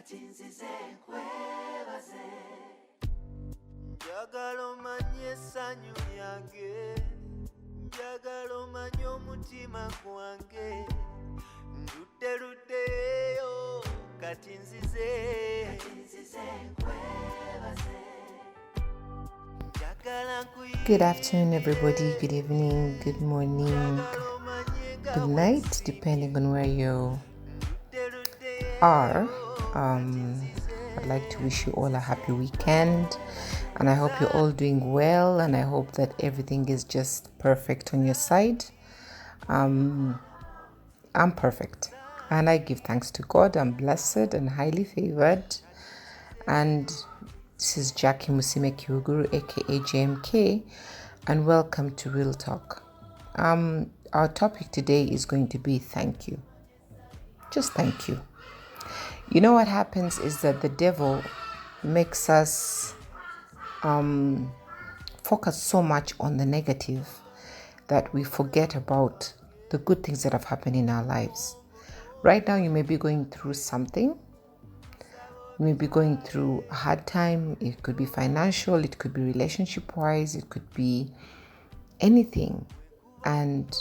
Njagala omanye essanyu lyange, njagala omanye omutima gwange, nduddeyo kati nzize nkwebaze. Good afternoon, everybody. Good evening, good morning, good night, depending on where you are. I'd like to wish you all a happy weekend, and I hope you're all doing well, and I hope that everything is just perfect on your side. I'm perfect, and I give thanks to God. I'm blessed and highly favored, and this is Jackie Musime Kiwuguru, aka JMK, and welcome to Real Talk. Our topic today is going to be thank you. Just thank you. You know what happens is that the devil makes us focus so much on the negative that we forget about the good things that have happened in our lives. Right now, you may be going through something. You may be going through a hard time. It could be financial, it could be relationship-wise, it could be anything. And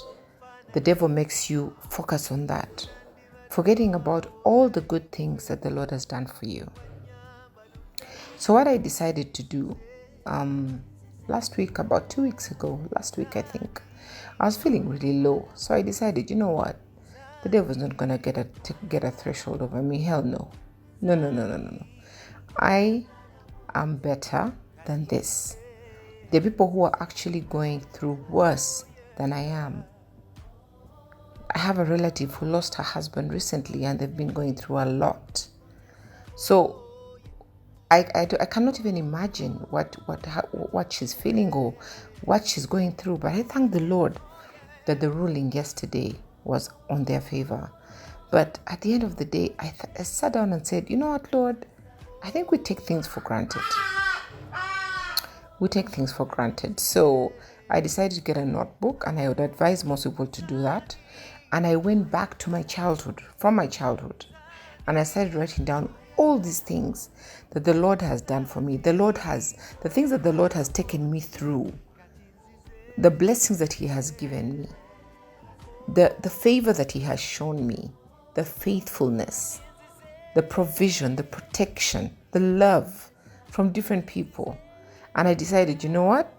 the devil makes you focus on that, forgetting about all the good things that the Lord has done for you. So what I decided to do last week, about 2 weeks ago, I think, I was feeling really low. So I decided, you know what? The devil's not going to get a threshold over me. Hell no. No. I am better than this. There are people who are actually going through worse than I am. I have a relative who lost her husband recently, and they've been going through a lot. So I cannot even imagine what she's feeling or what she's going through. But I thank the Lord that the ruling yesterday was on their favor. But at the end of the day, I sat down and said, you know what, Lord? I think we take things for granted. So I decided to get a notebook, and I would advise most people to do that. And I went back to my childhood, and I started writing down all these things that the Lord has done for me. The things that the Lord has taken me through, the blessings that He has given me, the favor that He has shown me, the faithfulness, the provision, the protection, the love from different people. And I decided, you know what?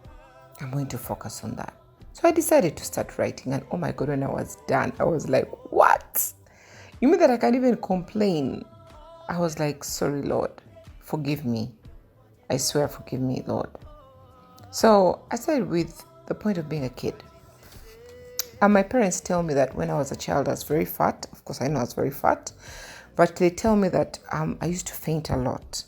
I'm going to focus on that. So I decided to start writing, and oh my God, when I was done, I was like, what? You mean that I can't even complain? I was like, sorry, Lord, forgive me. I swear, forgive me, Lord. So I started with the point of being a kid. And my parents tell me that when I was a child, I was very fat. Of course, I know I was very fat. But they tell me that I used to faint a lot.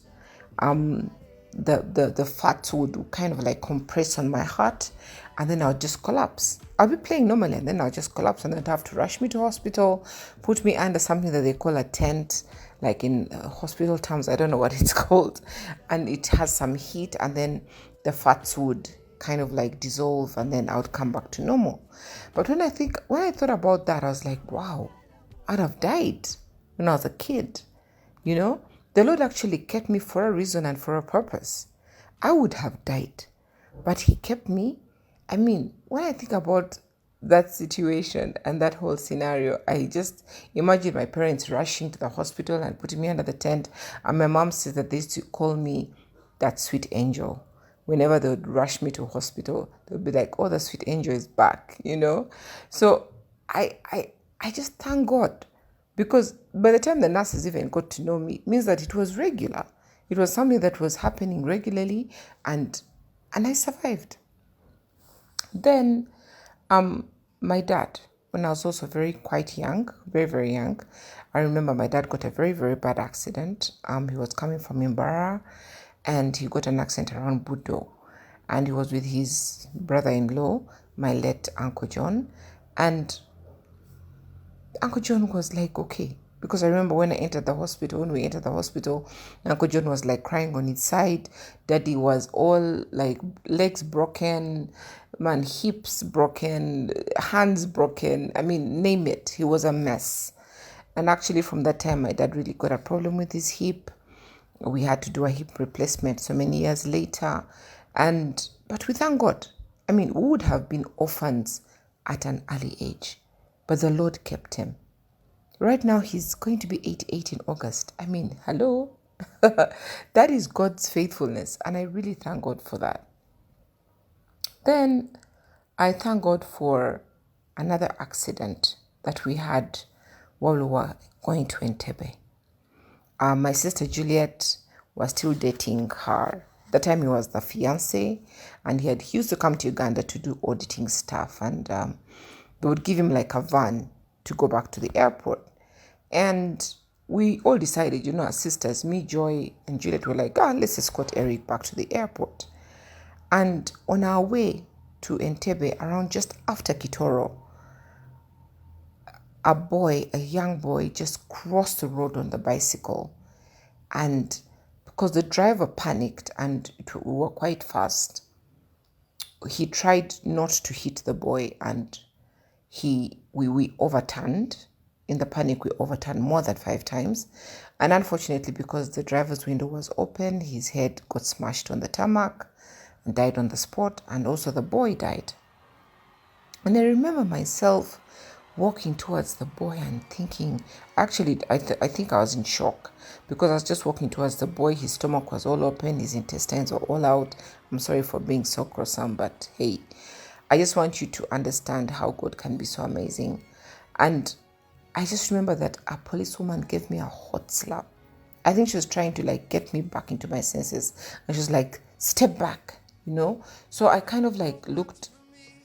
The fat would kind of like compress on my heart, and then I would just collapse. I'll be playing normally, and then I'll just collapse, and they'd have to rush me to hospital, put me under something that they call a tent, like in hospital terms, I don't know what it's called. And it has some heat, and then the fats would kind of like dissolve, and then I would come back to normal. But when I thought about that, I was like, wow, I'd have died when I was a kid. You know, the Lord actually kept me for a reason and for a purpose. I would have died, but He kept me. I mean, when I think about that situation and that whole scenario, I just imagine my parents rushing to the hospital and putting me under the tent. And my mom says that they used to call me that sweet angel. Whenever they would rush me to hospital, they would be like, oh, the sweet angel is back, you know? So I just thank God, because by the time the nurses even got to know me, it means that it was regular. It was something that was happening regularly, and I survived. Then my dad, when I was also quite young, very, very young, I remember my dad got a very, very bad accident. He was coming from Imbara, and he got an accident around Budo. And he was with his brother-in-law, my late Uncle John. And Uncle John was like, okay. Because I remember when we entered the hospital, Uncle John was like crying on his side. Daddy was all like legs broken, hips broken, hands broken. I mean, name it. He was a mess. And actually, from that time, my dad really got a problem with his hip. We had to do a hip replacement so many years later. But we thank God. I mean, we would have been orphans at an early age, but the Lord kept him. Right now, he's going to be 88 in August. I mean, hello? That is God's faithfulness, and I really thank God for that. Then I thank God for another accident that we had while we were going to Entebbe. My sister Juliet was still dating her. That time he was the fiance, and he used to come to Uganda to do auditing stuff, and they would give him like a van to go back to the airport. And we all decided, as sisters, me, Joy, and Juliet were like, let's escort Eric back to the airport. And on our way to Entebbe, around just after Kitoro, a young boy, just crossed the road on the bicycle. And because the driver panicked and we were quite fast, he tried not to hit the boy, and we overturned. In the panic, we overturned more than 5 times. And unfortunately, because the driver's window was open, his head got smashed on the tarmac and died on the spot, and also the boy died. And I remember myself walking towards the boy and thinking, actually, I think I was in shock, because I was just walking towards the boy. His stomach was all open, his intestines were all out. I'm sorry for being so cross-armed, but hey, I just want you to understand how God can be so amazing. And I just remember that a policewoman gave me a hot slap. I think she was trying to get me back into my senses. And she was like, step back, So I kind of looked,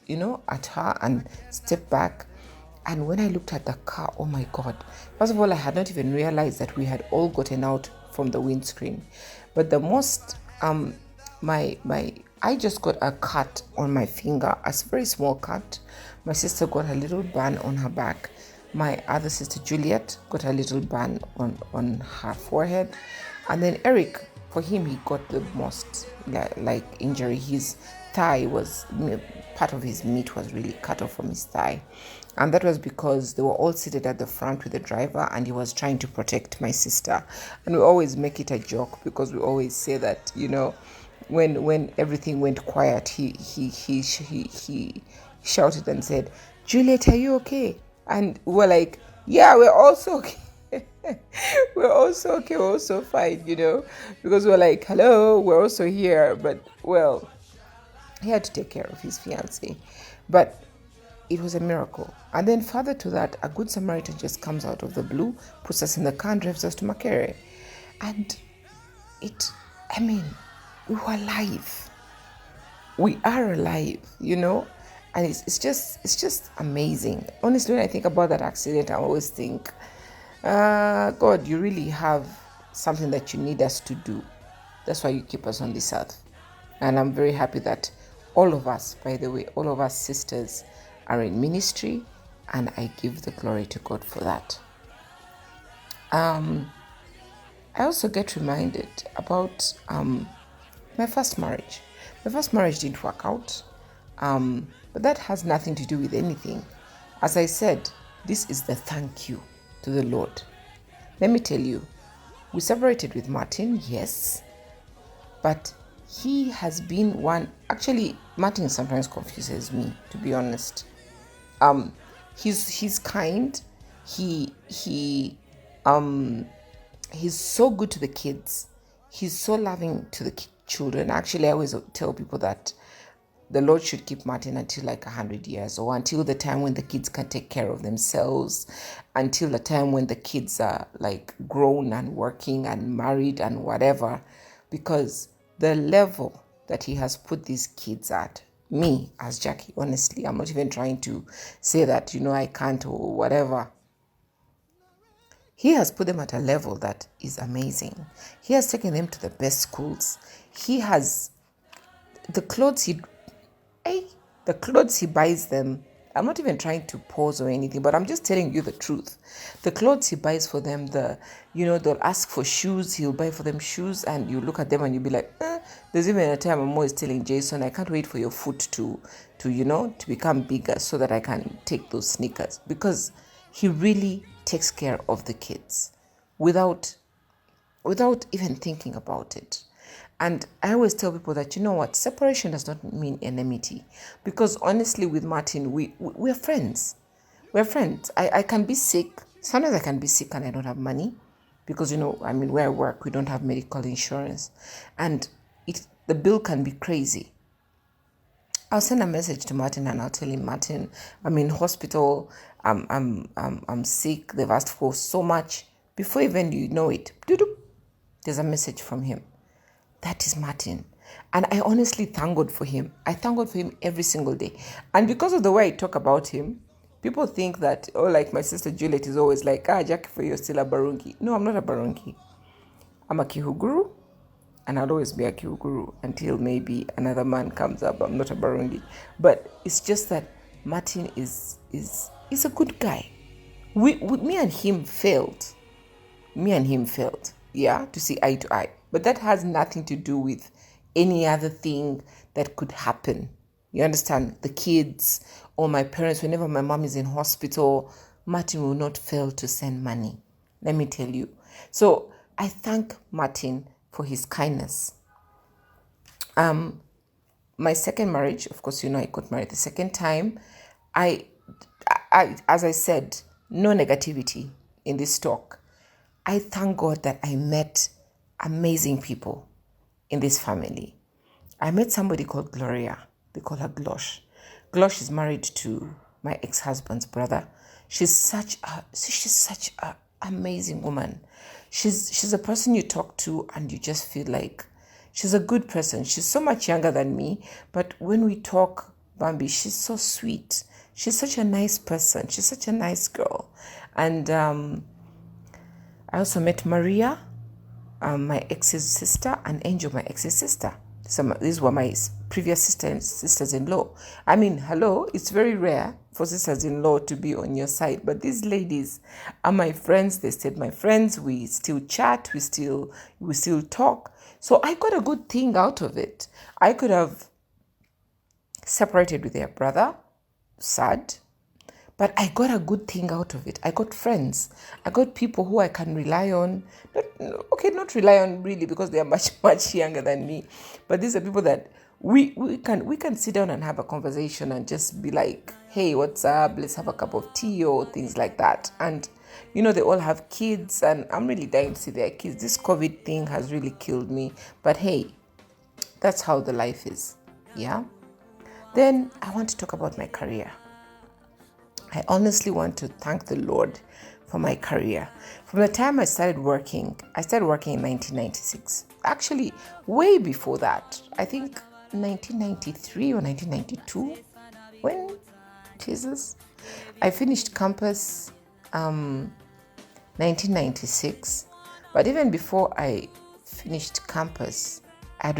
at her and stepped back. And when I looked at the car, oh my God. First of all, I had not even realized that we had all gotten out from the windscreen. But the most, I just got a cut on my finger, a very small cut. My sister got a little burn on her back. My other sister, Juliet, got a little burn on her forehead. And then Eric, for him, he got the most injury. His thigh was, part of his meat was really cut off from his thigh. And that was because they were all seated at the front with the driver, and he was trying to protect my sister. And we always make it a joke, because we always say that, when everything went quiet, he shouted and said, Juliet, are you okay? And we're like, yeah, we're also okay. We're also okay, we're also fine, because we're like, hello, we're also here. But, well, he had to take care of his fiancée. But it was a miracle. And then further to that, a good Samaritan just comes out of the blue, puts us in the car, and drives us to Makerere. And we were alive. We are alive, And it's just amazing. Honestly, when I think about that accident, I always think, God, you really have something that you need us to do. That's why you keep us on this earth. And I'm very happy that all of us, by the way, all of us sisters are in ministry, and I give the glory to God for that. I also get reminded about my first marriage. My first marriage didn't work out. But that has nothing to do with anything. As I said, this is the thank you to the Lord. Let me tell you, we separated with Martin, yes, but he has been one. Actually, Martin sometimes confuses me, to be honest. He's kind. He's so good to the kids. He's so loving to the children. Actually, I always tell people that the Lord should keep Martin until 100 years, or until the time when the kids can take care of themselves, until the time when the kids are grown and working and married and whatever, because the level that he has put these kids at, me as Jackie, honestly, I'm not even trying to say that, I can't or whatever. He has put them at a level that is amazing. He has taken them to the best schools. He has the clothes he buys them. I'm not even trying to pose or anything, but I'm just telling you the truth. The clothes he buys for them, they'll ask for shoes, he'll buy for them shoes, and you look at them and you'll be like, there's even a time I'm always telling Jason, I can't wait for your foot to become bigger so that I can take those sneakers, because he really takes care of the kids without even thinking about it. And I always tell people that, you know what, separation does not mean enmity. Because honestly, with Martin, we're friends. We're friends. I can be sick. Sometimes I can be sick and I don't have money. Because, where I work, we don't have medical insurance. And the bill can be crazy. I'll send a message to Martin and I'll tell him, Martin, I'm in hospital. I'm sick. They've asked for so much. Before even you know it, there's a message from him. That is Martin. And I honestly thank God for him. I thank God for him every single day. And because of the way I talk about him, people think that, like my sister Juliet is always like, Jackie, for you're still a Barungi. No, I'm not a Barungi. I'm a Kihuguru. And I'll always be a Kihuguru until maybe another man comes up. I'm not a Barungi. But it's just that Martin is a good guy. Me and him failed. To see eye to eye. But that has nothing to do with any other thing that could happen. You understand? The kids or my parents, whenever my mom is in hospital, Martin will not fail to send money. Let me tell you. So I thank Martin for his kindness. My second marriage, of course, I got married the second time. I as I said, no negativity in this talk. I thank God that I met amazing people in this family. I met somebody called Gloria. They call her Glosh. Glosh is married to my ex-husband's brother. She's such a amazing woman. She's a person you talk to and you just feel like she's a good person. She's so much younger than me, but when we talk, Bambi, she's so sweet. She's such a nice person. She's such a nice girl. And I also met Maria, my ex's sister, and Angel, my ex's sister. These were my previous sisters-in-law. I mean, hello, it's very rare for sisters-in-law to be on your side, but these ladies are my friends. They stayed my friends. We still chat. We still talk. So I got a good thing out of it. I could have separated with their brother, sad, but I got a good thing out of it. I got friends. I got people who I can rely on. Not rely on really because they are much, much younger than me. But these are people that we can sit down and have a conversation and just be like, hey, what's up? Let's have a cup of tea or things like that. And, they all have kids and I'm really dying to see their kids. This COVID thing has really killed me. But hey, that's how the life is. Yeah. Then I want to talk about my career. I honestly want to thank the Lord for my career. From the time I started working in 1996. Actually, way before that. I think 1993 or 1992. When? Jesus. I finished campus 1996. But even before I finished campus, I've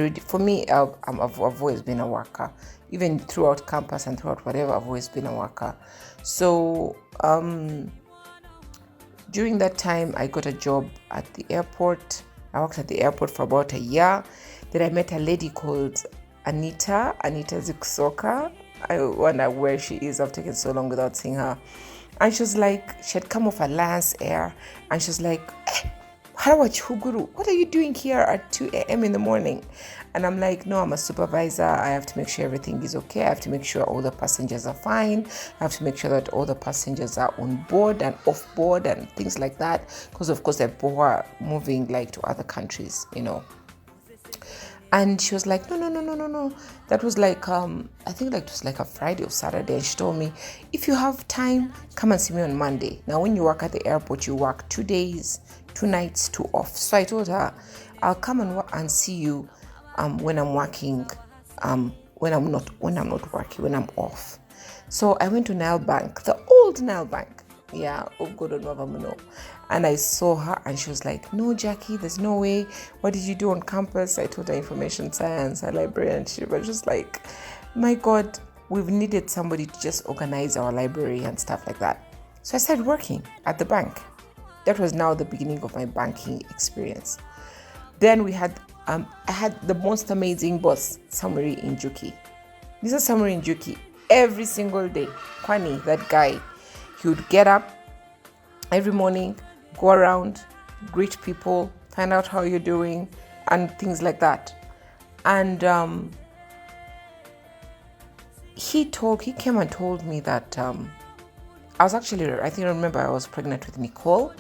always been a worker. Even throughout campus and throughout whatever, I've always been a worker. So during that time, I got a job at the airport. I worked at the airport for about a year. Then I met a lady called Anita Ziksoka. I wonder where she is. I've taken so long without seeing her. And she was like, she had come off Alliance Air. And she was like, Harawa Chuguru, what are you doing here at 2 a.m. in the morning? And I'm like, no, I'm a supervisor. I have to make sure everything is okay. I have to make sure all the passengers are fine. I have to make sure that all the passengers are on board and off board and things like that. Because of course, people are moving like to other countries, And she was like, no. That was like, I think like it was like a Friday or Saturday. And she told me, if you have time, come and see me on Monday. Now, when you work at the airport, you work 2 days, 2 nights, 2 off. So I told her, I'll come and see you when I'm working, when I'm not working, when I'm off. So I went to Nile Bank, the old Nile Bank. Yeah, and I saw her and she was like, no, Jackie, there's no way. What did you do on campus? I told her information science, a librarian. She was just like, my God, we've needed somebody to just organize our library and stuff like that. So I started working at the bank. That was now the beginning of my banking experience. Then I had the most amazing boss, Samuri Njuki. This is Samuri Njuki. Every single day, Kwani, that guy, he would get up every morning, go around, greet people, find out how you're doing, and things like that. And he came and told me that I was actually, I remember I was pregnant with Nicole.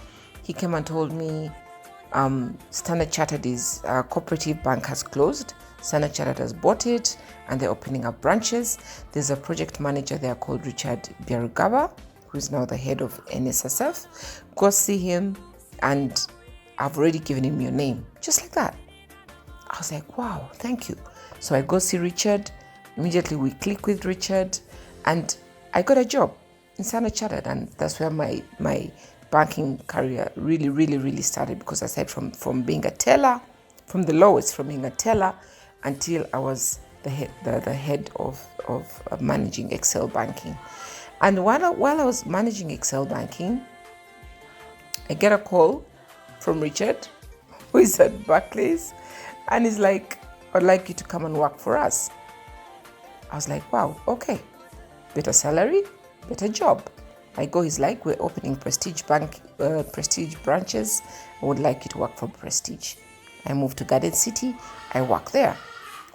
He came and told me Standard Chartered cooperative bank has closed. Standard Chartered has bought it and they're opening up branches. There's a project manager there called Richard Biarugaba, who is now the head of NSSF. Go see him, and I've already given him your name. Just like that. I was like, wow, thank you. So I go see Richard. Immediately we click with Richard, and I got a job in Standard Chartered, and that's where my banking career really started, because I started from being a teller, from the lowest, from being a teller until I was the head of managing Excel Banking. And while I was managing Excel Banking, I get a call from Richard, who is at Barclays, and he's like, I'd like you to come and work for us. I was like, wow, okay. Better salary, better job. I go, he's like, we're opening Prestige branches. I would like you to work for Prestige. I moved to Garden City. I work there.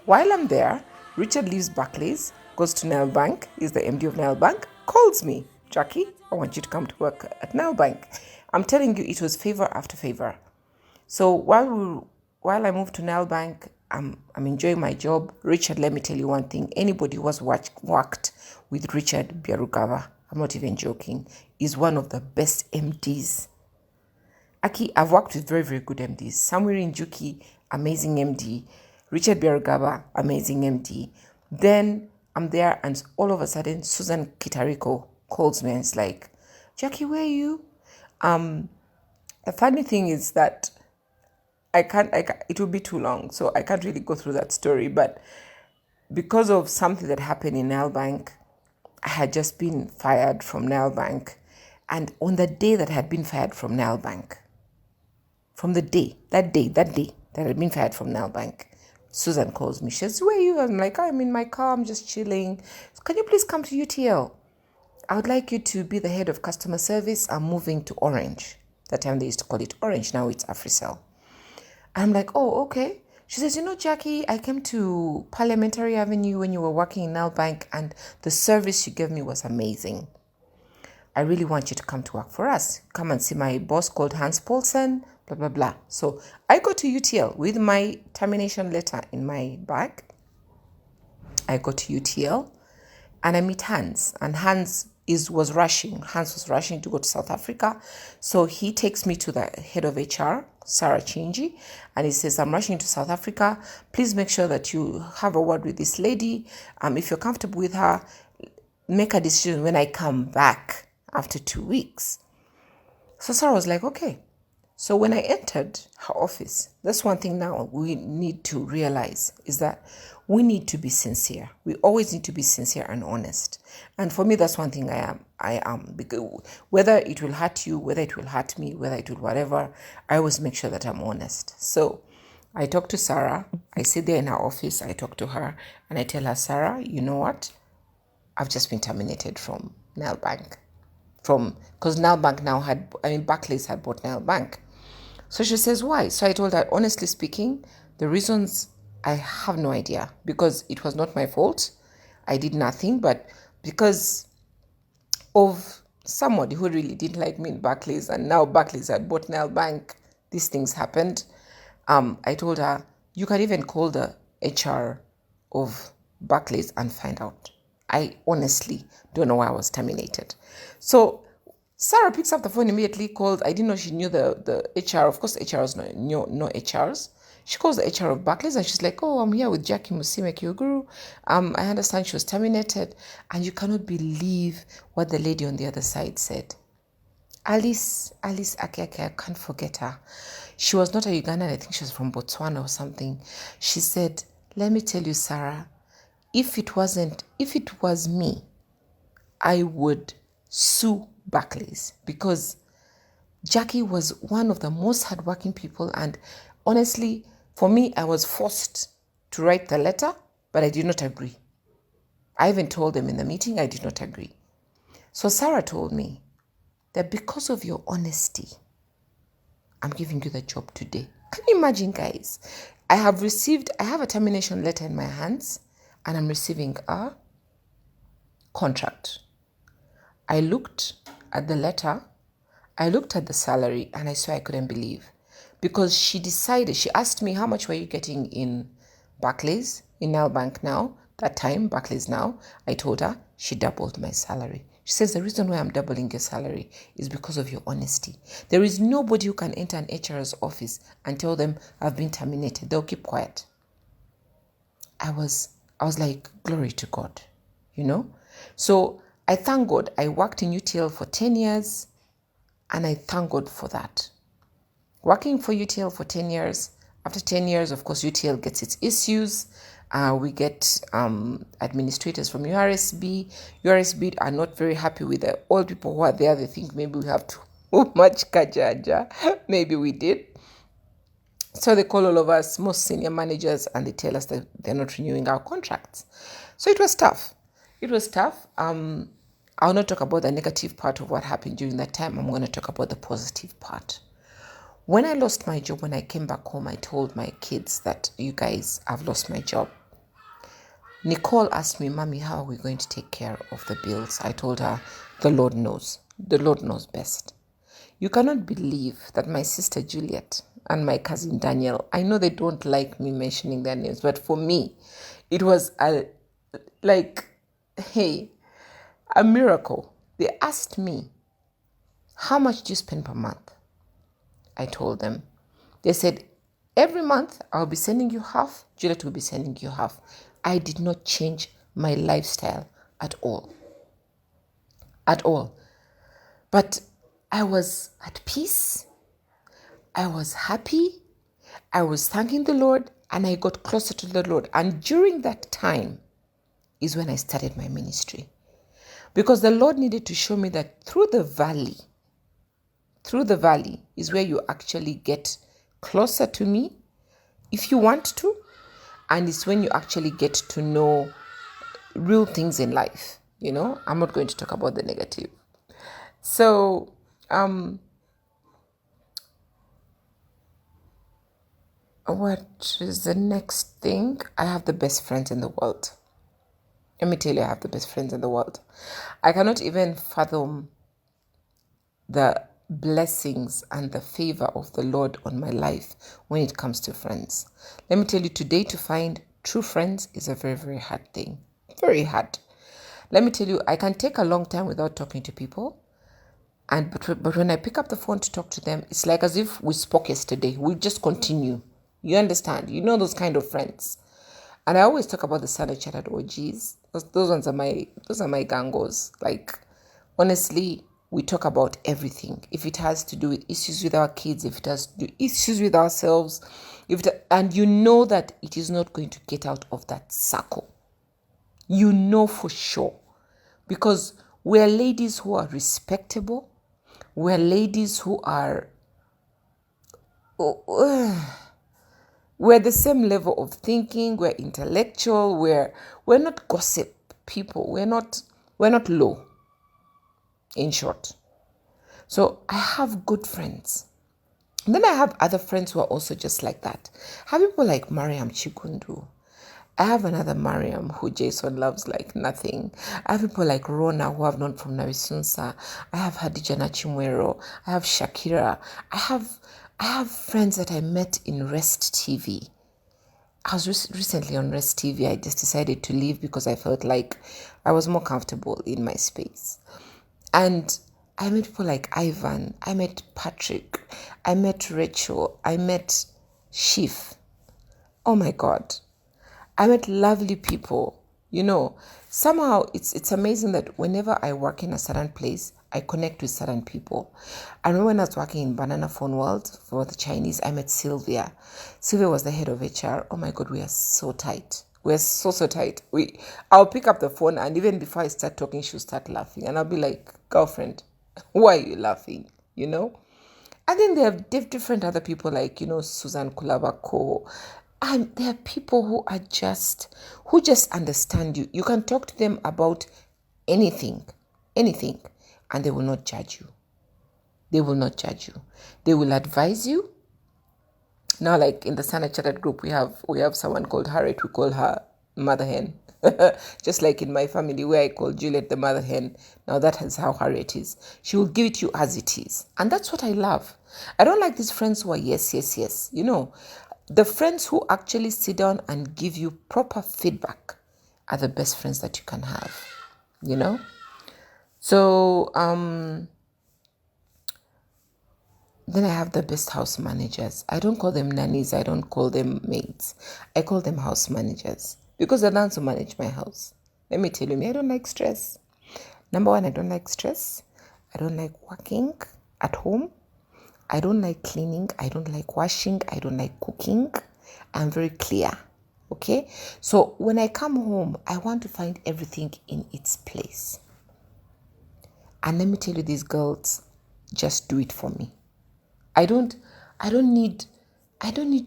While I'm there, Richard leaves Barclays, goes to Nile Bank, is the MD of Nile Bank, calls me, Jackie, I want you to come to work at Nile Bank. I'm telling you, it was favor after favor. So while I moved to Nile Bank, I'm enjoying my job. Richard, let me tell you one thing. Anybody who has worked with Richard Biarugaba, I'm not even joking, is one of the best MDs. Aki, I've worked with very, very good MDs. Samuel Njuki, amazing MD. Richard Biarugaba, amazing MD. Then I'm there, and all of a sudden, Susan Kitariko calls me and is like, Jackie, where are you? The funny thing is that it will be too long, so I can't really go through that story. But because of something that happened in Nile Bank, I had just been fired from Nile Bank. And on the day that I had been fired from Nile Bank, that day that I had been fired from Nile Bank, Susan calls me. She says, where are you? I'm like, I'm in my car, I'm just chilling. Can you please come to UTL? I would like you to be the head of customer service. I'm moving to Orange. That time they used to call it Orange, now it's AfriCell. I'm like, oh, okay. She says, Jackie, I came to Parliamentary Avenue when you were working in Nile Bank, and the service you gave me was amazing. I really want you to come to work for us. Come and see my boss called Hans Paulsen, blah, blah, blah. So I go to UTL with my termination letter in my bag. I go to UTL and I meet Hans. And Hans was rushing. Hans was rushing to go to South Africa. So he takes me to the head of HR, Sarah Chinji, and he says, I'm rushing to South Africa. Please make sure that you have a word with this lady. If you're comfortable with her, make a decision when I come back after 2 weeks. So Sarah was like, okay. So when I entered her office, that's one thing now we need to realize, is that we need to be sincere. We always need to be sincere and honest. And for me, that's one thing I am. Because whether it will hurt you, whether it will hurt me, whether it will whatever, I always make sure that I'm honest. So I talk to Sarah. I sit there in her office. I talk to her and I tell her, Sarah, you know what? I've just been terminated from Nile Bank. Because Nile Bank Barclays had bought Nile Bank. So she says, why? So I told her, honestly speaking, the reasons, I have no idea, because it was not my fault. I did nothing, but because of somebody who really didn't like me in Barclays, and now Barclays had bought Nile Bank, these things happened. I told her, you can even call the HR of Barclays and find out. I honestly don't know why I was terminated. So Sarah picks up the phone immediately, called. I didn't know she knew the HR. Of course, HRs no HRs. She calls the HR of Barclays and she's like, oh, I'm here with Jackie Musime Kyoguru. I understand she was terminated. And you cannot believe what the lady on the other side said. Alice Akeke, I can't forget her. She was not a Ugandan. I think she was from Botswana or something. She said, let me tell you, Sarah, if it was me, I would sue Barclays, because Jackie was one of the most hardworking people, and honestly, for me, I was forced to write the letter, but I did not agree. I even told them in the meeting I did not agree. So Sarah told me, that because of your honesty, I'm giving you the job today. Can you imagine, guys? I have a termination letter in my hands and I'm receiving a contract. I looked at the letter, I looked at the salary, and I swear I couldn't believe. Because she asked me, how much were you getting in Barclays, in Nelbank now? That time, Barclays now. I told her, she doubled my salary. She says, the reason why I'm doubling your salary is because of your honesty. There is nobody who can enter an HR's office and tell them I've been terminated. They'll keep quiet. I was like, glory to God, you know? So I thank God. I worked in UTL for 10 years and I thank God for that. Working for UTL for 10 years, after 10 years, of course, UTL gets its issues. We get administrators from URSB. URSB are not very happy with the old people who are there. They think maybe we have too much kajaja. Maybe we did. So they call all of us, most senior managers, and they tell us that they're not renewing our contracts. So it was tough. I'll not talk about the negative part of what happened during that time. I'm going to talk about the positive part. When I lost my job, when I came back home, I told my kids that, you guys, I've lost my job. Nicole asked me, Mommy, how are we going to take care of the bills? I told her, the Lord knows. The Lord knows best. You cannot believe that my sister Juliet and my cousin Daniel, I know they don't like me mentioning their names, but for me, it was a miracle. They asked me, how much do you spend per month? I told them. They said, every month I'll be sending you half, Juliet will be sending you half. I did not change my lifestyle at all. At all. But I was at peace. I was happy. I was thanking the Lord and I got closer to the Lord. And during that time is when I started my ministry. Because the Lord needed to show me that through the valley is where you actually get closer to me if you want to. And it's when you actually get to know real things in life. You know, I'm not going to talk about the negative. So, what is the next thing? I have the best friends in the world. Let me tell you, I have the best friends in the world. I cannot even fathom the blessings and the favor of the Lord on my life when it comes to friends. Let me tell you, today to find true friends is a very, very hard thing. Very hard. Let me tell you, I can take a long time without talking to people. But when I pick up the phone to talk to them, it's like as if we spoke yesterday. We just continue. You understand? You know those kind of friends. And I always talk about the Standard Chartered OGs. Those ones are my gangos. Like, honestly, we talk about everything. If it has to do with issues with our kids, if it has to do issues with ourselves, and you know that it is not going to get out of that circle. You know for sure. Because we're ladies who are respectable. We're ladies who are... we're the same level of thinking. We're intellectual. We're not gossip people. We're not low. In short. So I have good friends. And then I have other friends who are also just like that. I have people like Mariam Chigundu. I have another Mariam who Jason loves like nothing. I have people like Rona who I've known from Narisunsa. I have Hadija Nachimwero. I have Shakira. I have friends that I met in Rest TV. I was recently on Rest TV. I just decided to leave because I felt like I was more comfortable in my space. And I met people like Ivan, I met Patrick, I met Rachel, I met Shif. Oh my God. I met lovely people. You know, somehow it's amazing that whenever I work in a certain place, I connect with certain people. I remember when I was working in Banana Phone World for the Chinese, I met Sylvia. Sylvia was the head of HR. Oh my God, we are so tight. We're so tight. I'll pick up the phone and even before I start talking, she'll start laughing. And I'll be like, girlfriend, why are you laughing? You know? And then there are different other people like, you know, Susan Kulabako. And there are people who just understand you. You can talk to them about anything, and they will not judge you. They will not judge you. They will advise you. Now, like in the Sana Chatted group, we have someone called Harriet. We call her Mother Hen. Just like in my family where I call Juliet the Mother Hen. Now that is how Harriet is. She will give it to you as it is. And that's what I love. I don't like these friends who are yes, yes, yes. You know, the friends who actually sit down and give you proper feedback are the best friends that you can have. You know? So, then I have the best house managers. I don't call them nannies. I don't call them maids. I call them house managers because they're the ones who manage my house. Let me tell you, I don't like stress. Number one, I don't like stress. I don't like working at home. I don't like cleaning. I don't like washing. I don't like cooking. I'm very clear. Okay? So when I come home, I want to find everything in its place. And let me tell you, these girls just do it for me. I don't need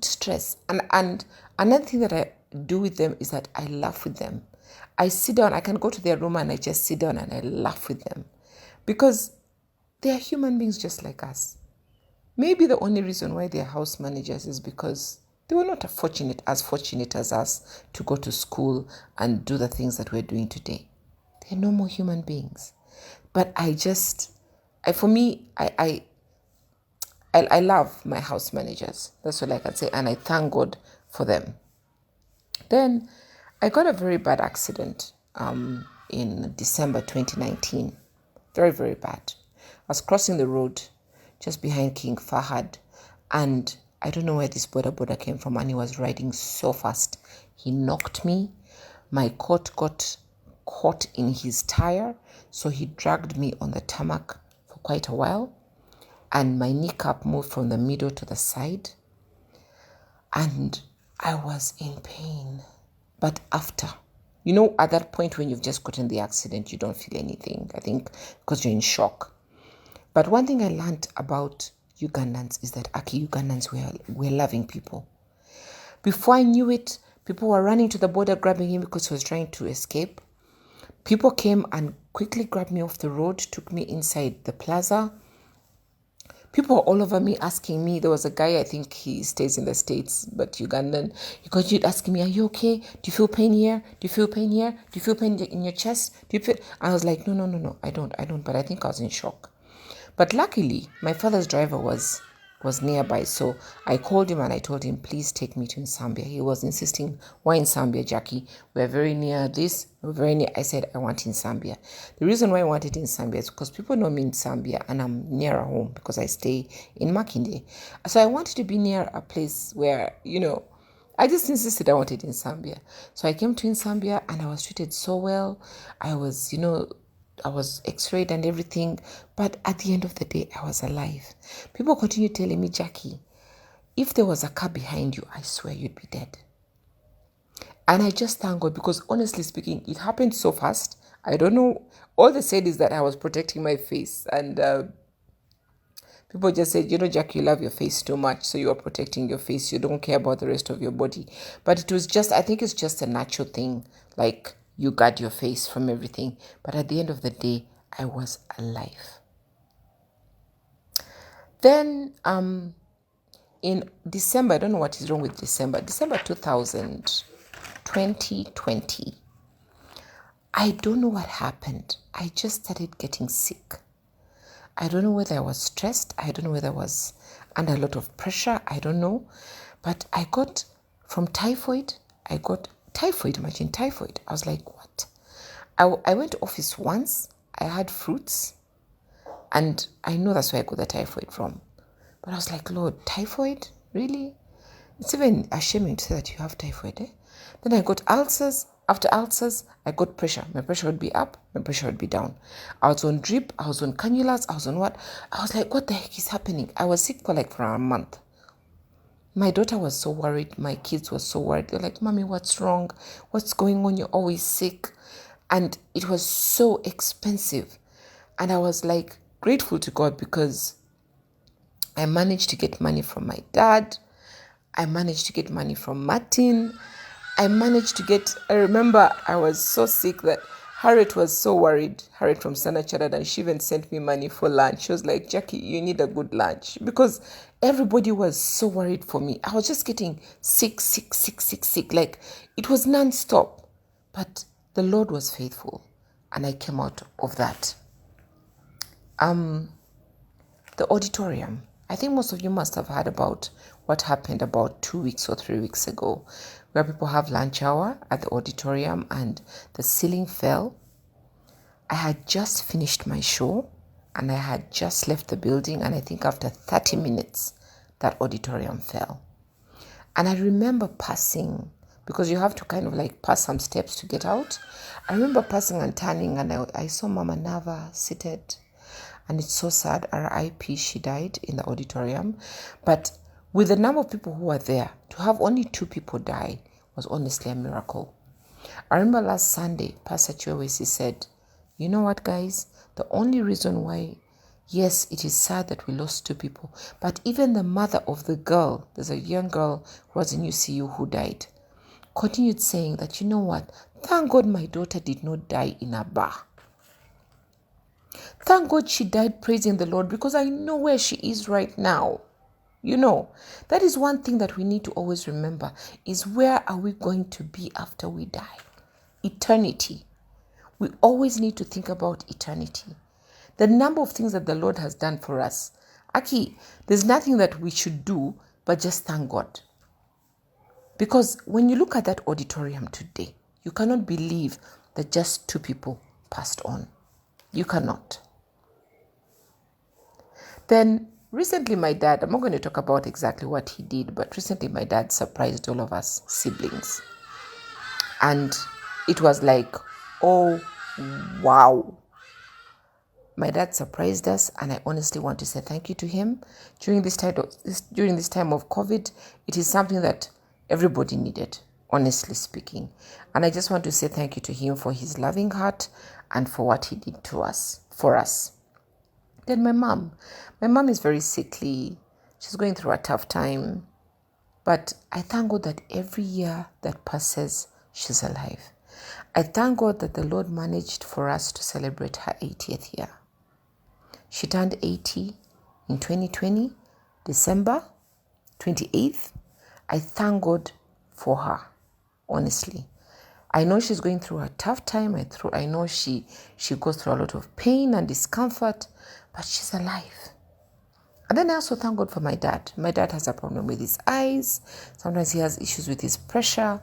stress. And another thing that I do with them is that I laugh with them. I sit down, I can go to their room and I just sit down and I laugh with them because they are human beings just like us. Maybe the only reason why they're house managers is because they were not fortunate as us to go to school and do the things that we're doing today. They're normal human beings. But I love my house managers. That's what I can say. And I thank God for them. Then I got a very bad accident in December 2019. Very, very bad. I was crossing the road just behind King Fahad. And I don't know where this border came from. And he was riding so fast. He knocked me. My coat got caught in his tire. So he dragged me on the tarmac for quite a while. And my kneecap moved from the middle to the side. And I was in pain. But after, at that point when you've just gotten the accident, you don't feel anything, I think, because you're in shock. But one thing I learned about Ugandans is that Ugandans were loving people. Before I knew it, people were running to the border grabbing him because he was trying to escape. People came and quickly grabbed me off the road, took me inside the plaza. People were all over me asking me. There was a guy, I think he stays in the States, but Ugandan. He continued asking me, "Are you okay? Do you feel pain here? Do you feel pain here? Do you feel pain in your chest? Do you feel?" I was like, no, I don't. But I think I was in shock. But luckily, my father's driver was nearby. So I called him and I told him, please take me to Nsambia. He was insisting, why Nsambia, Jackie? We're very near this. We're very near. I said, I want Nsambia. The reason why I wanted Nsambia is because people know me in Zambia and I'm nearer home because I stay in Makinde. So I wanted to be near a place where, I just insisted I wanted Nsambia. So I came to Nsambia and I was treated so well. I was x-rayed and everything, but at the end of the day, I was alive. People continue telling me, Jackie, if there was a car behind you, I swear you'd be dead. And I just thank God because honestly speaking, it happened so fast. I don't know. All they said is that I was protecting my face and people just said, Jackie, you love your face too much, so you are protecting your face. You don't care about the rest of your body. But it was just, I think it's just a natural thing, like you guard your face from everything. But at the end of the day, I was alive. Then in December, I don't know what is wrong with December 2020, I don't know what happened. I just started getting sick. I don't know whether I was stressed. I don't know whether I was under a lot of pressure. I don't know. But I got from typhoid. Imagine typhoid. I was like, what? I went to office once. I had fruits. And I know that's where I got the typhoid from. But I was like, Lord, typhoid? Really? It's even ashamed to say that you have typhoid. Then I got ulcers. After ulcers, I got pressure. My pressure would be up. My pressure would be down. I was on drip. I was on cannulas. I was on what? I was like, what the heck is happening? I was sick for a month. My daughter was so worried. My kids were so worried. They're like, Mommy, what's wrong? What's going on? You're always sick. And it was so expensive. And I was like grateful to God because I managed to get money from my dad. I managed to get money from Martin. I remember I was so sick that Harriet was so worried, Harriet from Standard Chartered, and she even sent me money for lunch. She was like, Jackie, you need a good lunch. Because everybody was so worried for me. I was just getting sick. Like, it was non-stop. But the Lord was faithful, and I came out of that. The auditorium. I think most of you must have heard about what happened about 2 weeks or 3 weeks ago, where people have lunch hour at the auditorium and the ceiling fell. I had just finished my show and I had just left the building, and I think after 30 minutes, that auditorium fell. And I remember passing, because you have to kind of like pass some steps to get out. I remember passing and turning, and I saw Mama Nava seated. And it's so sad, R.I.P., she died in the auditorium. But with the number of people who were there, to have only 2 people die was honestly a miracle. I remember last Sunday, Pastor Chiwesi said, you know what, guys? The only reason why, yes, it is sad that we lost 2 people, but even the mother of the girl, there's a young girl who was in UCU who died, continued saying that, you know what? Thank God my daughter did not die in a bar. Thank God she died praising the Lord, because I know where she is right now. You know, that is one thing that we need to always remember, is where are we going to be after we die? Eternity. We always need to think about eternity. The number of things that the Lord has done for us. Aki, there's nothing that we should do but just thank God. Because when you look at that auditorium today, you cannot believe that just 2 people passed on. You cannot. Then recently my dad, I'm not going to talk about exactly what he did, but recently my dad surprised all of us siblings. And it was like, oh, wow. My dad surprised us, and I honestly want to say thank you to him. During this time of COVID, it is something that everybody needed, honestly speaking. And I just want to say thank you to him for his loving heart and for what he did for us. Then my mom is very sickly. She's going through a tough time. But I thank God that every year that passes, she's alive. I thank God that the Lord managed for us to celebrate her 80th year. She turned 80 in 2020, December 28th. I thank God for her, honestly. I know she's going through a tough time. I know she goes through a lot of pain and discomfort, but she's alive. And then I also thank God for my dad. My dad has a problem with his eyes. Sometimes he has issues with his pressure.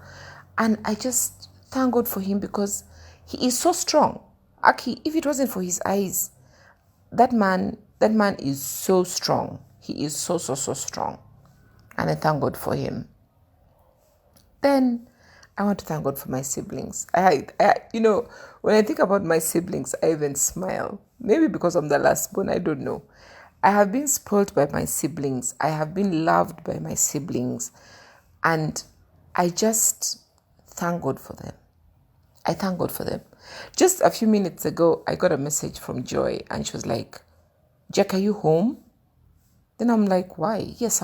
And I just thank God for him, because he is so strong. Aki, if it wasn't for his eyes, that man is so strong. He is so strong. And I thank God for him. Then I want to thank God for my siblings. I when I think about my siblings, I even smile. Maybe because I'm the last born, I don't know. I have been spoiled by my siblings. I have been loved by my siblings. And I just thank God for them. I thank God for them. Just a few minutes ago, I got a message from Joy, and she was like, Jack, are you home? Then I'm like, why? Yes,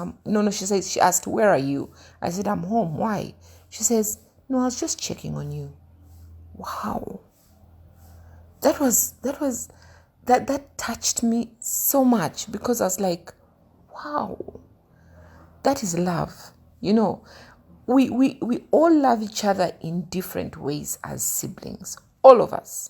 she asked, where are you? I said, I'm home. Why? She says, no, I was just checking on you. Wow. That touched me so much, because I was like, wow, that is love. You know, we all love each other in different ways as siblings. All of us.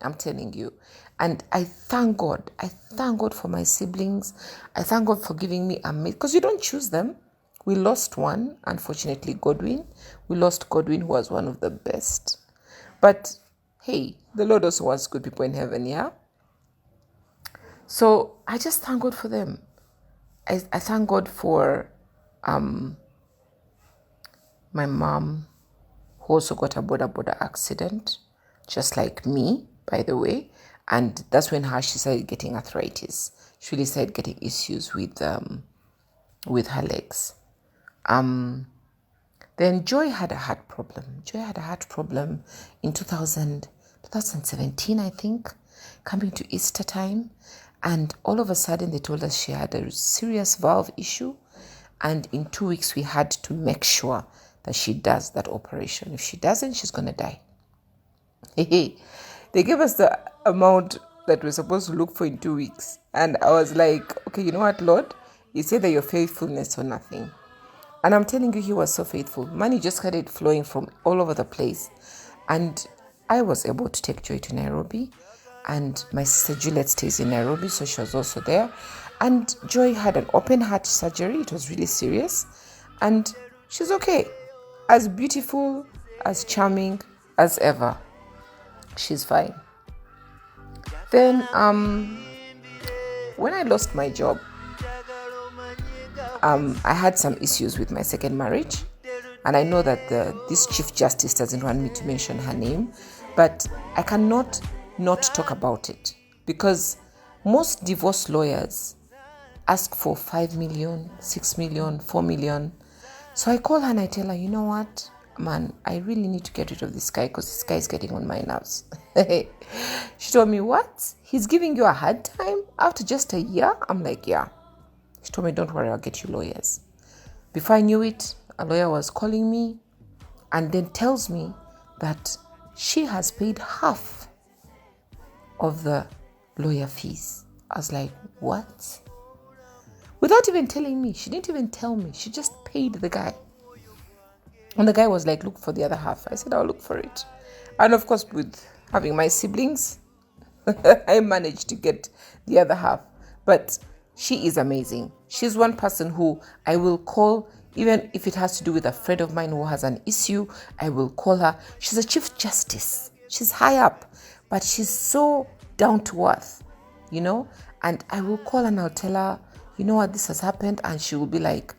I'm telling you. And I thank God. I thank God for my siblings. I thank God for giving me a mate, because you don't choose them. We lost one, unfortunately, Godwin. We lost Godwin, who was one of the best. But hey, the Lord also wants good people in heaven, yeah? So I just thank God for them. I thank God for my mom, who also got a border accident, just like me, by the way. And that's when she started getting arthritis. She really started getting issues with her legs. Then Joy had a heart problem. Joy had a heart problem in 2017, I think, coming to Easter time. And all of a sudden, they told us she had a serious valve issue. And in 2 weeks, we had to make sure that she does that operation. If she doesn't, she's going to die. They gave us the amount that we're supposed to look for in 2 weeks. And I was like, okay, you know what, Lord? You say that your faithfulness or nothing. And I'm telling you, he was so faithful. Money just started flowing from all over the place. And I was able to take Joy to Nairobi. And my sister Juliet stays in Nairobi, so she was also there. And Joy had an open heart surgery. It was really serious. And she's okay. As beautiful, as charming as ever. She's fine. Then, when I lost my job, I had some issues with my second marriage. And I know that this Chief Justice doesn't want me to mention her name, but I cannot not talk about it because most divorce lawyers ask for 5 million, 6 million, 4 million. So I call her and I tell her, you know what, man, I really need to get rid of this guy because this guy is getting on my nerves. She told me, what? He's giving you a hard time after just a year? I'm like, yeah. She told me, don't worry, I'll get you lawyers. Before I knew it, a lawyer was calling me and then tells me that she has paid half of the lawyer fees. I was like, what? Without even telling me. She didn't even tell me. She just paid the guy. And the guy was like, look for the other half. I said, I'll look for it. And of course, with having my siblings, I managed to get the other half. But she is amazing. She's one person who I will call, even if it has to do with a friend of mine who has an issue, I will call her. She's a Chief Justice. She's high up, but she's so down to earth, you know? And I will call and I'll tell her, you know what, this has happened. And she will be like,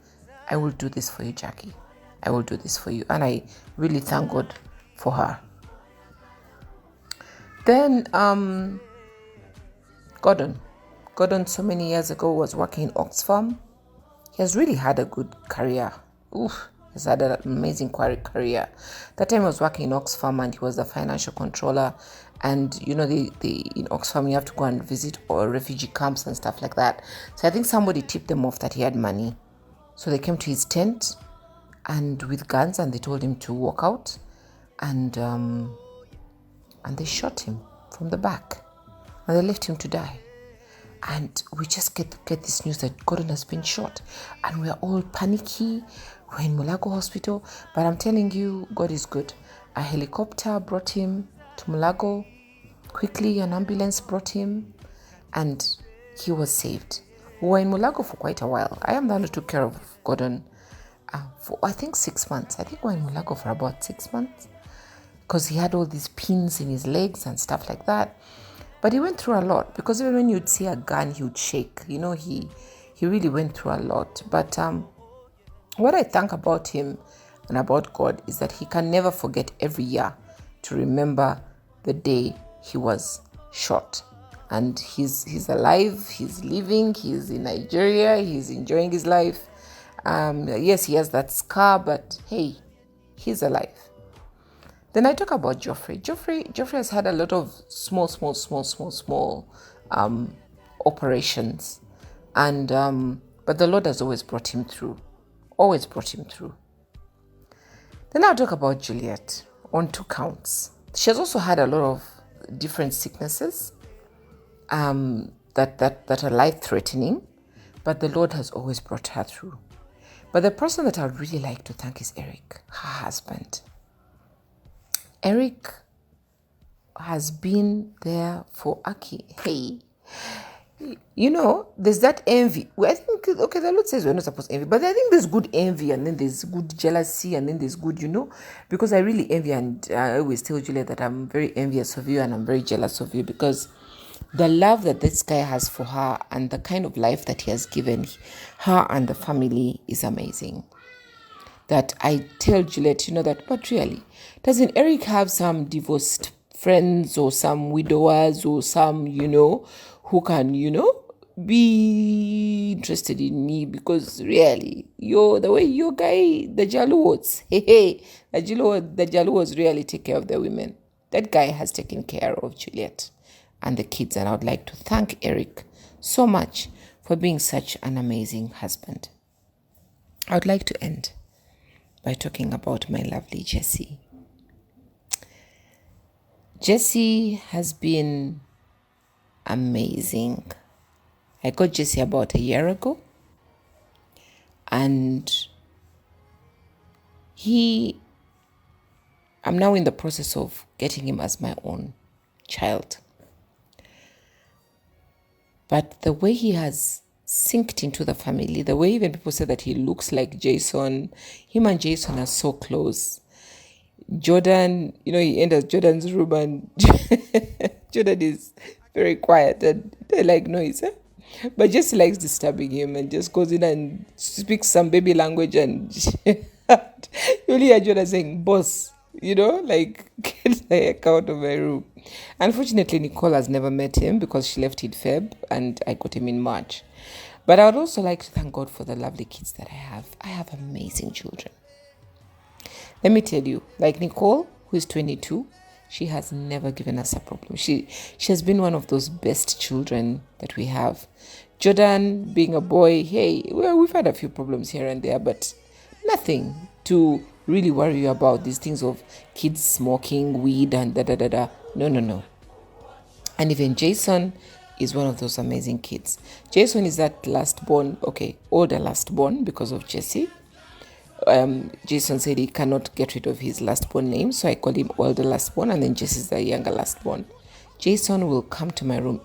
I will do this for you, Jackie. I will do this for you. And I really thank God for her. Then, Gordon so many years ago was working in Oxfam. He has really had a good career. He's had an amazing career. That time he was working in Oxfam and he was the financial controller. And you know, in Oxfam you have to go and visit all refugee camps and stuff like that. So I think somebody tipped them off that he had money. So they came to his tent and with guns and they told him to walk out. And they shot him from the back. And they left him to die. And we just get this news that Gordon has been shot. And we're all panicky. We're in Mulago Hospital. But I'm telling you, God is good. A helicopter brought him to Mulago. Quickly, an ambulance brought him. And he was saved. We were in Mulago for quite a while. I am the one who took care of Gordon for, I think, 6 months. I think we were in Mulago for about 6 months. Because he had all these pins in his legs and stuff like that. But he went through a lot because even when you'd see a gun, he would shake. You know, he really went through a lot. But what I think about him and about God is that he can never forget every year to remember the day he was shot. And he's alive, he's living, he's in Nigeria, he's enjoying his life. Yes, he has that scar, but hey, he's alive. Then I talk about Geoffrey. Geoffrey has had a lot of small operations. And but the Lord has always brought him through. Always brought him through. Then I'll talk about Juliet on 2 counts. She has also had a lot of different sicknesses that are life-threatening, but the Lord has always brought her through. But the person that I'd really like to thank is Eric, her husband. Eric has been there for Aki. Hey, you know, there's that envy. Well, I think, okay, the Lord says we're not supposed to envy, but I think there's good envy and then there's good jealousy and then there's good, you know, because I really envy and I always tell Julia that I'm very envious of you and I'm very jealous of you because the love that this guy has for her and the kind of life that he has given her and the family is amazing. That I tell Juliet, you know, that, but really, doesn't Eric have some divorced friends or some widowers or some, you know, who can, you know, be interested in me? Because really, the way your guy, the Jaluos, the Jaluos really take care of the women. That guy has taken care of Juliet and the kids, and I would like to thank Eric so much for being such an amazing husband. I would like to end by talking about my lovely Jessie. Jessie has been amazing. I got Jessie about a year ago, and I'm now in the process of getting him as my own child. But the way he has synced into the family, the way even people say that he looks like Jason, him and Jason are so close. Jordan, he enters Jordan's room and Jordan is very quiet and they like noise. But just likes disturbing him and just goes in and speaks some baby language and you only hear Jordan saying, boss, like get the heck out of my room. Unfortunately, Nicole has never met him because she left in Feb and I got him in March. But I would also like to thank God for the lovely kids that I have. I have amazing children. Let me tell you, like Nicole, who is 22, she has never given us a problem. She has been one of those best children that we have. Jordan, being a boy, hey, well, we've had a few problems here and there, but nothing to really worry you about. These things of kids smoking weed and da-da-da-da. No. And even Jason is one of those amazing kids. Jason is that older last born because of Jessie. Jason said he cannot get rid of his last-born name, so I call him older last-born, and then Jesse's the younger last-born. Jason will come to my room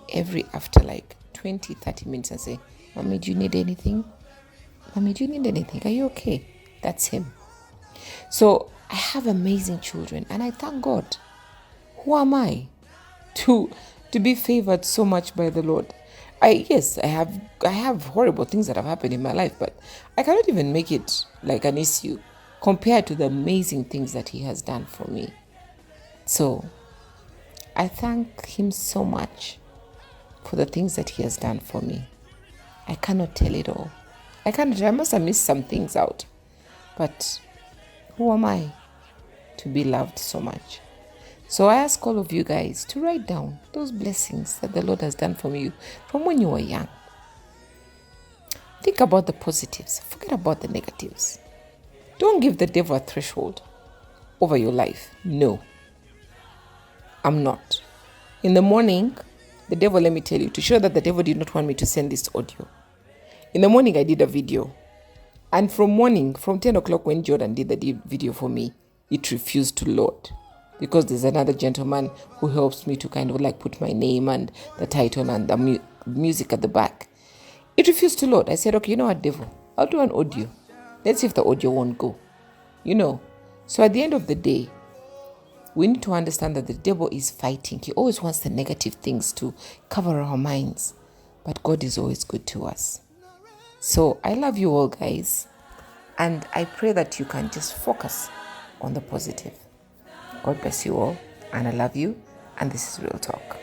after like 20-30 minutes and say, Mommy, do you need anything? Mommy, do you need anything? Are you okay? That's him. So I have amazing children, and I thank God. Who am I to be favored so much by the Lord? I have horrible things that have happened in my life, but I cannot even make it like an issue compared to the amazing things that he has done for me. So I thank him so much for the things that he has done for me. I cannot tell it all. I must have missed some things out. But who am I to be loved so much? So I ask all of you guys to write down those blessings that the Lord has done for you from when you were young. Think about the positives. Forget about the negatives. Don't give the devil a threshold over your life. No, I'm not. In the morning, the devil, let me tell you, to show that the devil did not want me to send this audio. In the morning, I did a video. And from 10 o'clock when Jordan did the video for me, it refused to load. Because there's another gentleman who helps me to kind of like put my name and the title and the music at the back. It refused to load. I said, okay, you know what, devil? I'll do an audio. Let's see if the audio won't go. So at the end of the day, we need to understand that the devil is fighting. He always wants the negative things to cover our minds. But God is always good to us. So I love you all, guys. And I pray that you can just focus on the positive. God bless you all, and I love you, and this is Real Talk.